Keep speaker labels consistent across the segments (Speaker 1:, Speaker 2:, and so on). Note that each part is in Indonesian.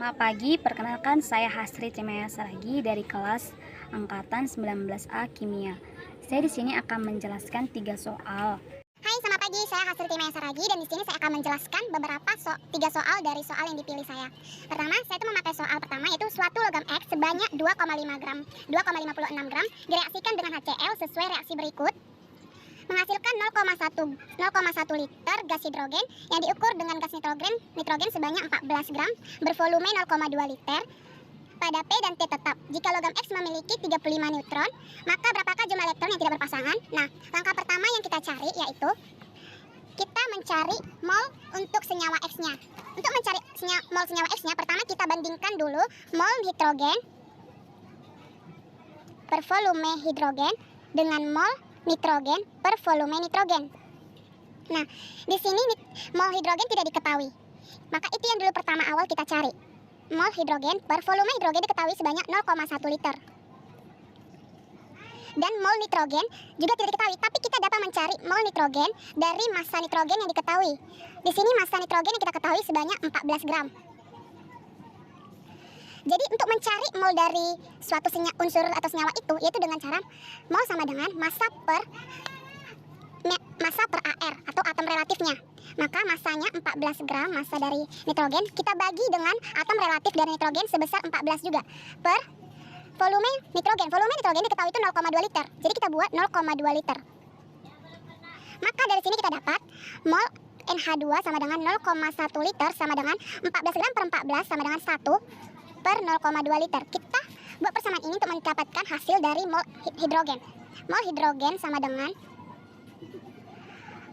Speaker 1: Selamat pagi, perkenalkan saya Hasri Cemaya Saragi dari kelas angkatan 19A Kimia. Saya di sini akan menjelaskan 3 soal.
Speaker 2: Hai, selamat pagi. Saya Hasri Timaya Saragi dan di sini saya akan menjelaskan beberapa 3 soal dari soal yang dipilih saya. Pertama, saya itu memakai soal pertama yaitu suatu logam X sebanyak 2,56 gram direaksikan dengan HCl sesuai reaksi berikut. Menghasilkan 0,1 liter gas hidrogen yang diukur dengan gas nitrogen sebanyak 14 gram bervolume 0,2 liter pada P dan T tetap. Jika logam X memiliki 35 neutron, maka berapakah jumlah elektron yang tidak berpasangan? Nah, langkah pertama yang kita cari yaitu kita mencari mol untuk senyawa X-nya. Untuk mencari mol senyawa X-nya, pertama kita bandingkan dulu mol hidrogen per volume hidrogen dengan mol nitrogen per volume nitrogen. Nah, di sini mol hidrogen tidak diketahui. Maka itu yang dulu pertama awal kita cari. Mol hidrogen per volume hidrogen diketahui sebanyak 0,1 liter. Dan mol nitrogen juga tidak diketahui, tapi kita dapat mencari mol nitrogen dari massa nitrogen yang diketahui. Di sini massa nitrogen yang kita ketahui sebanyak 14 gram. Jadi untuk mencari mol dari suatu unsur atau senyawa itu yaitu dengan cara mol sama dengan massa per AR atau atom relatifnya. Maka masanya 14 gram massa dari nitrogen kita bagi dengan atom relatif dari nitrogen sebesar 14 juga per volume nitrogen. Volume nitrogen diketahui itu 0,2 liter. Jadi kita buat 0,2 liter. Maka dari sini kita dapat mol NH2 sama dengan 0,1 liter sama dengan 14 gram per 14 sama dengan 1 per 0,2 liter. Kita buat persamaan ini untuk mendapatkan hasil dari mol hidrogen. Mol hidrogen sama dengan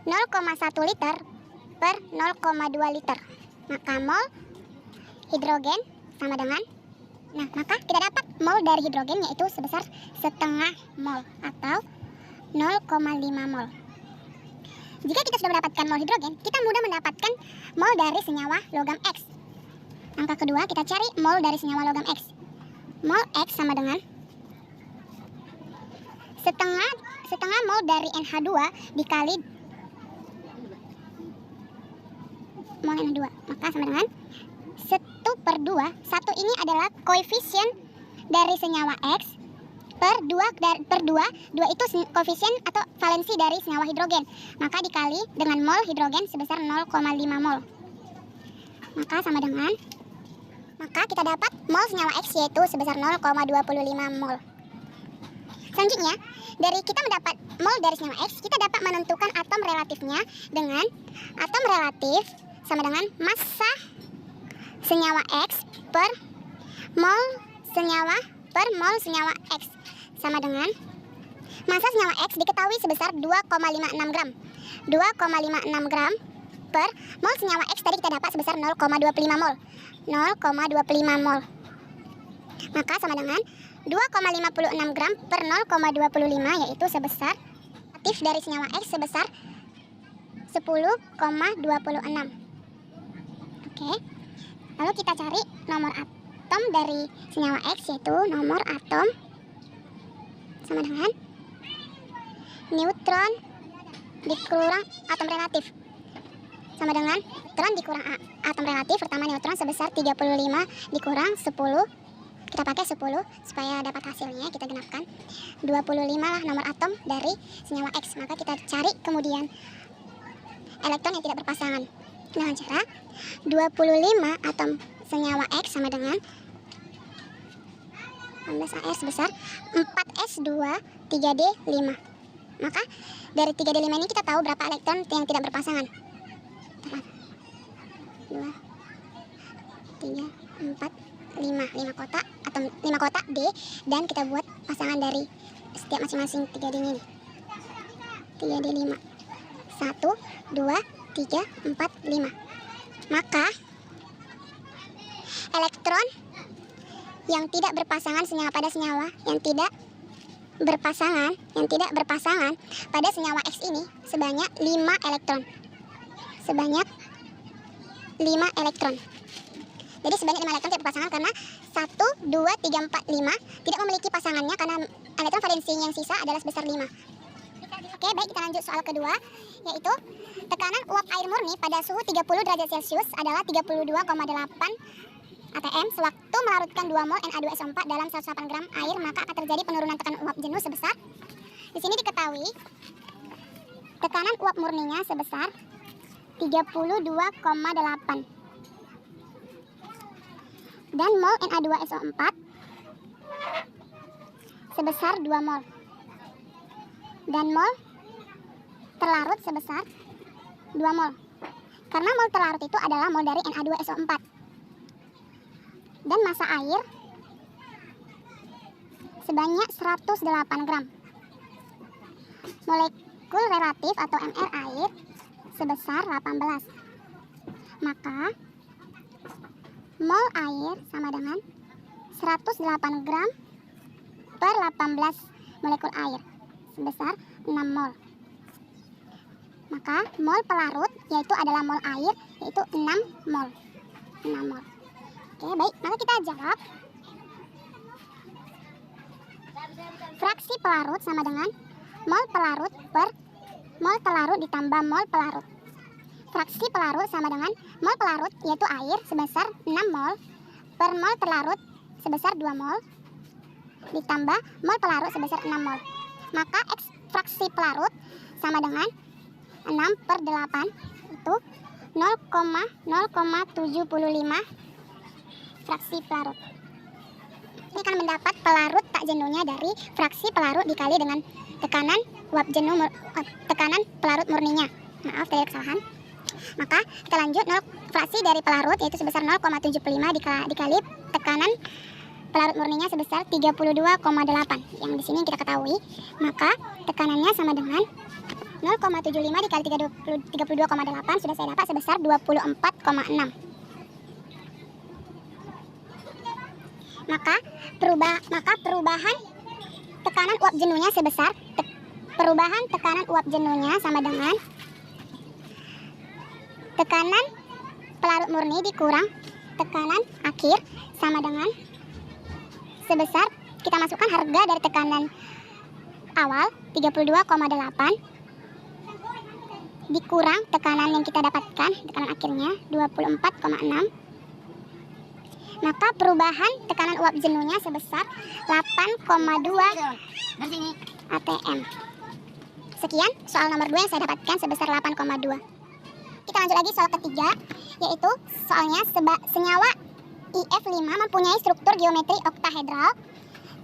Speaker 2: 0,1 liter per 0,2 liter. Maka mol hidrogen sama dengan maka kita dapat mol dari hidrogen yaitu sebesar setengah mol atau 0,5 mol. Jika kita sudah mendapatkan mol hidrogen, kita mudah mendapatkan mol dari senyawa logam X. Angka kedua kita cari mol dari senyawa logam X. Mol X sama dengan setengah mol dari NH2 dikali mol NH2. Maka sama dengan 1/2. 1 ini adalah koefisien dari senyawa X per 2 itu koefisien atau valensi dari senyawa hidrogen. Maka dikali dengan mol hidrogen sebesar 0,5 mol. Maka kita dapat mol senyawa X yaitu sebesar 0,25 mol. Selanjutnya, dari kita mendapat mol dari senyawa X, kita dapat menentukan atom relatifnya dengan atom relatif sama dengan massa senyawa X per mol senyawa X sama dengan massa senyawa X diketahui sebesar 2,56 gram. 2,56 gram per mol senyawa X tadi kita dapat sebesar 0,25 mol. 0,25 mol. Maka sama dengan 2,56 gram per 0,25 yaitu sebesar aktif dari senyawa X sebesar 10,26. Oke. Lalu kita cari nomor atom dari senyawa X yaitu nomor atom sama dengan neutron dikurang atom relatif. Sama dengan neutron dikurang atom relatif. Pertama neutron sebesar 35 dikurang 10. Kita pakai 10 supaya dapat hasilnya kita genapkan 25 lah nomor atom dari senyawa X. Maka kita cari kemudian elektron yang tidak berpasangan dengan cara 25 atom senyawa X sama dengan 16 AR sebesar 4S2 3D5. Maka dari 3D5 ini kita tahu berapa elektron yang tidak berpasangan. 2, 3, 4, 5 kotak atau 5 kotak D, dan kita buat pasangan dari setiap masing-masing 3D ini. 3D5 1, 2, 3, 4, 5. Maka elektron yang tidak berpasangan pada senyawa yang tidak berpasangan pada senyawa X ini sebanyak 5 elektron. Sebanyak 5 elektron. Jadi sebanyak 5 elektron tidak berpasangan karena 1, 2, 3, 4, 5 tidak memiliki pasangannya karena elektron valensinya yang sisa adalah sebesar 5. Oke, baik, kita lanjut soal kedua, yaitu tekanan uap air murni pada suhu 30 derajat Celcius adalah 32,8 ATM sewaktu melarutkan 2 mol Na2SO4 dalam 108 gram air, maka akan terjadi penurunan tekanan uap jenuh sebesar. Di sini diketahui tekanan uap murninya sebesar 32,8 dan mol Na2SO4 sebesar 2 mol dan mol terlarut sebesar 2 mol. Karena mol terlarut itu adalah mol dari Na2SO4 dan massa air sebanyak 108 gram. Molekul relatif atau MR air sebesar 18. Maka mol air sama dengan 108 gram per 18 molekul air sebesar 6 mol. Maka mol pelarut yaitu adalah mol air yaitu 6 mol. 6 mol. Oke, baik. Maka kita jawab fraksi pelarut sama dengan mol pelarut per mol pelarut ditambah mol pelarut. Fraksi pelarut sama dengan mol pelarut yaitu air sebesar 6 mol per mol terlarut sebesar 2 mol ditambah mol pelarut sebesar 6 mol. Maka fraksi pelarut sama dengan 6 per 8 itu 0,075 fraksi pelarut. Ini akan mendapat pelarut tak jenuhnya dari fraksi pelarut dikali dengan tekanan uap jenuh tekanan pelarut murninya. Maaf tadi ada kesalahan. Maka kita lanjut, fraksi dari pelarut yaitu sebesar 0,75 dikali tekanan pelarut murninya sebesar 32,8 yang di sini kita ketahui. Maka tekanannya sama dengan 0,75 dikali 32,8 sudah saya dapat sebesar 24,6. Maka perubahan tekanan uap jenuhnya sebesar perubahan tekanan uap jenuhnya sama dengan tekanan pelarut murni dikurang tekanan akhir sama dengan sebesar kita masukkan harga dari tekanan awal 32,8 dikurang tekanan yang kita dapatkan tekanan akhirnya 24,6. Maka perubahan tekanan uap jenuhnya sebesar 8,2 atm. Sekian soal nomor 2 yang saya dapatkan sebesar 8,2. Kita lanjut lagi soal ketiga, yaitu soalnya senyawa IF5 mempunyai struktur geometri oktahedral.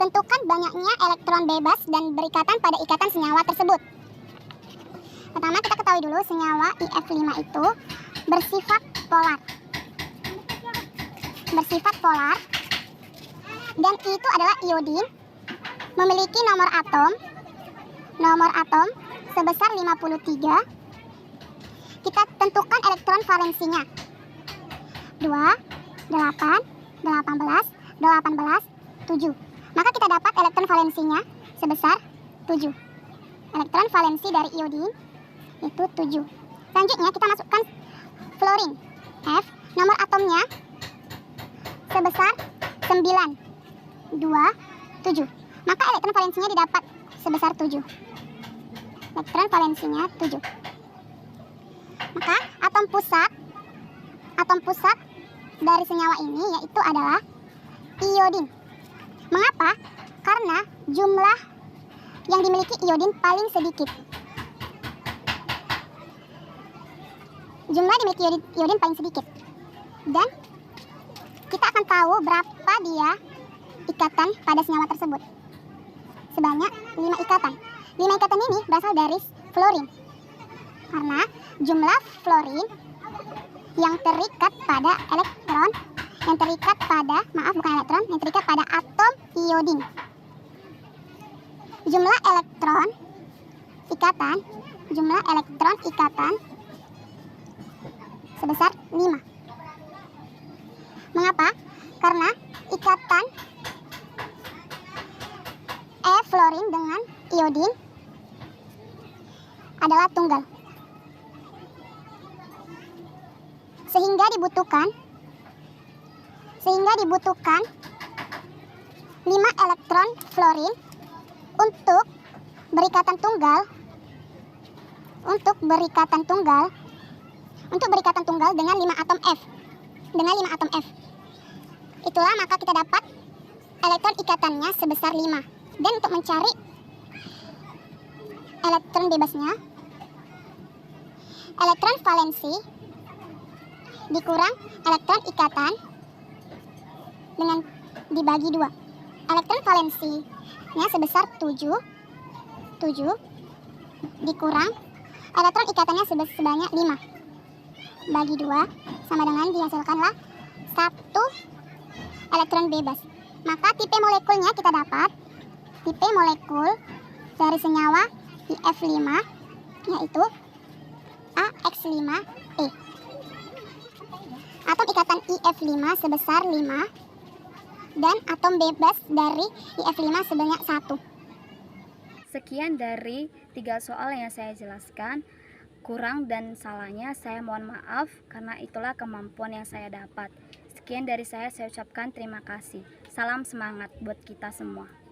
Speaker 2: Tentukan banyaknya elektron bebas dan berikatan pada ikatan senyawa tersebut. Pertama kita ketahui dulu senyawa IF5 itu bersifat polar. Dan itu adalah iodin, memiliki nomor atom sebesar 53. Kita tentukan elektron valensinya 2, 8, 18, 7. Maka kita dapat elektron valensinya sebesar 7. Elektron valensi dari iodin itu 7. Selanjutnya kita masukkan fluorin F, nomor atomnya sebesar 9, 2, 7. Maka elektron valensinya didapat sebesar 7. Elektron valensinya 7. Maka atom pusat dari senyawa ini yaitu adalah iodin. Mengapa? Karena jumlah yang dimiliki iodin paling sedikit. Jumlah dimiliki iodin paling sedikit. Dan kita akan tahu berapa dia ikatan pada senyawa tersebut. Sebanyak 5 ikatan. 5 ikatan ini berasal dari fluorin. Karena jumlah fluorin yang terikat pada elektron, yang terikat pada atom iodin. Jumlah elektron ikatan sebesar 5. Mengapa? Karena ikatan fluorin dengan iodin adalah tunggal. Sehingga dibutuhkan 5 elektron fluorin untuk berikatan tunggal dengan 5 atom F. itulah maka kita dapat elektron ikatannya sebesar 5. Dan untuk mencari elektron bebasnya, elektron valensi dikurang elektron ikatan dengan dibagi 2. Elektron valensinya sebesar 7 dikurang elektron ikatannya sebanyak 5 bagi 2 sama dengan dihasilkanlah 1 elektron bebas. Maka tipe molekulnya kita dapat tipe molekul dari senyawa IF5 yaitu AX5E. Atom ikatan IF5 sebesar 5 dan atom bebas dari IF5 sebanyak 1.
Speaker 1: Sekian dari 3 soal yang saya jelaskan. Kurang dan salahnya saya mohon maaf karena itulah kemampuan yang saya dapat. Sekian dari saya ucapkan terima kasih. Salam semangat buat kita semua.